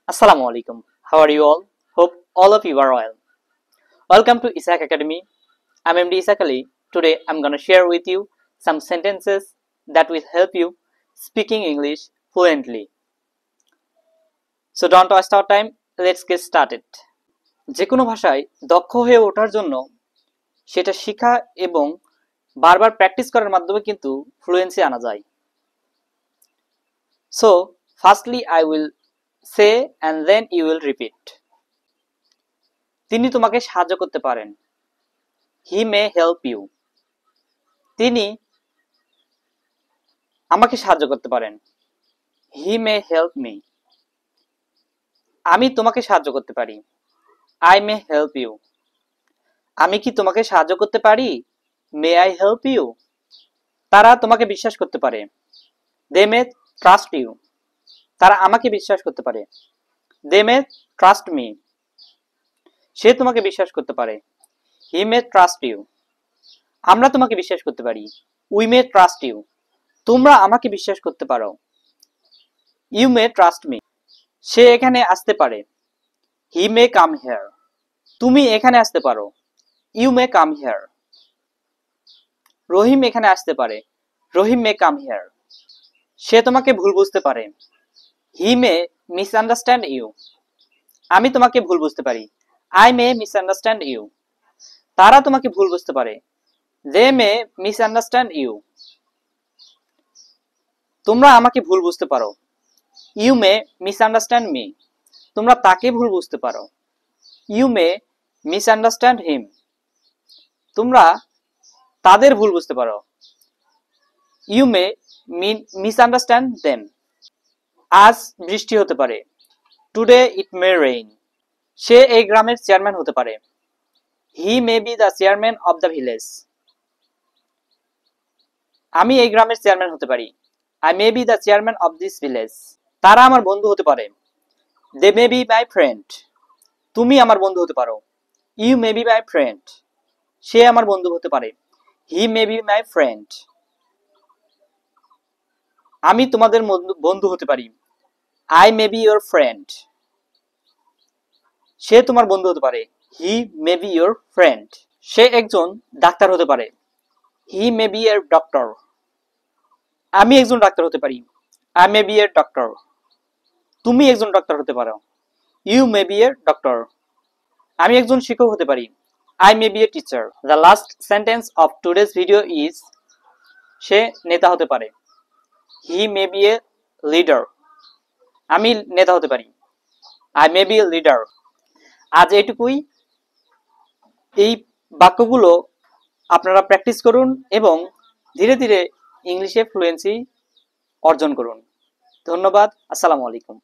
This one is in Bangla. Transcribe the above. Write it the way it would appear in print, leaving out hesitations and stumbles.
Assalamu alaikum. How are you all? Hope all of you are well. Welcome to Isaac Academy. I'm MD Isaac Ali. Today I'm gonna share with you some sentences that will help you speaking English fluently. So don't waste our time. Let's get started. যে কোনো ভাষায় দক্ষ হয়ে ওঠার জন্য সেটা শেখা এবং বারবার প্র্যাকটিস করার মাধ্যমে কিন্তু ফ্লুয়েন্সি আনা যায়। So firstly I will say and then you will repeat. তিনি তোমাকে সাহায্য করতে পারেন। He may help you. তিনি আমাকে সাহায্য করতে পারেন। He may help me. আমি তোমাকে সাহায্য করতে পারি। I may help you. আমি কি তোমাকে সাহায্য করতে পারি? May I help you? তারা তোমাকে বিশ্বাস করতে পারে। They may trust you. তারা আমাকে বিশ্বাস করতে পারে। They may trust me. সে তোমাকে বিশ্বাস করতে পারে। He may trust you. আমরা তোমাকে বিশ্বাস করতে পারি। We may trust you. তোমরা আমাকে বিশ্বাস করতে পারো। You may trust me. সে এখানে আসতে পারে। He may come here. তুমি এখানে আসতে পারো। You may come here. রহিম এখানে আসতে পারে। রহিম may come here. সে তোমাকে ভুল বুঝতে পারে। He may misunderstand you. আমি তোমাকে ভুল বুঝতে পারি। I may misunderstand you. তারা তোমাকে ভুল বুঝতে পারে। They may misunderstand you. তোমরা আমাকে ভুল বুঝতে পারো। You may misunderstand me. তোমরা তাকে ভুল বুঝতে পারো। You may misunderstand him. তোমরা তাদের ভুল বুঝতে পারো। You may misunderstand them. আজ বৃষ্টি হতে পারে। Today it may rain. সে এই গ্রামের চেয়ারম্যান হতে পারে। He may be the chairman of the village. আমি এই গ্রামের চেয়ারম্যান হতে পারি। I may be the chairman of this village. তারা আমার বন্ধু হতে পারে। They may be my friend. তুমি আমার বন্ধু হতে পারো। You may be my friend. সে আমার বন্ধু হতে পারে। He may be my friend. আমি তোমাদের বন্ধু হতে পারি। I may be your friend. সে তোমার বন্ধু হতে পারে। He may be your friend. সে একজন ডাক্তার হতে পারে। He may be a doctor. আমি একজন ডাক্তার হতে পারি। I may be a doctor. তুমি একজন ডাক্তার হতে পারো। You may be a doctor. আমি একজন শিক্ষক হতে পারি। I may be a teacher. The last sentence of today's video is সে নেতা হতে পারে। He may be a leader. আমি নেতা হতে পারি। I may be a leader. আজ এইটুকুই। এই বাক্যগুলো আপনারা প্র্যাকটিস করুন এবং ধীরে ধীরে ইংলিশে ফ্লুয়েন্সি অর্জন করুন। ধন্যবাদ। আসসালামু আলাইকুম।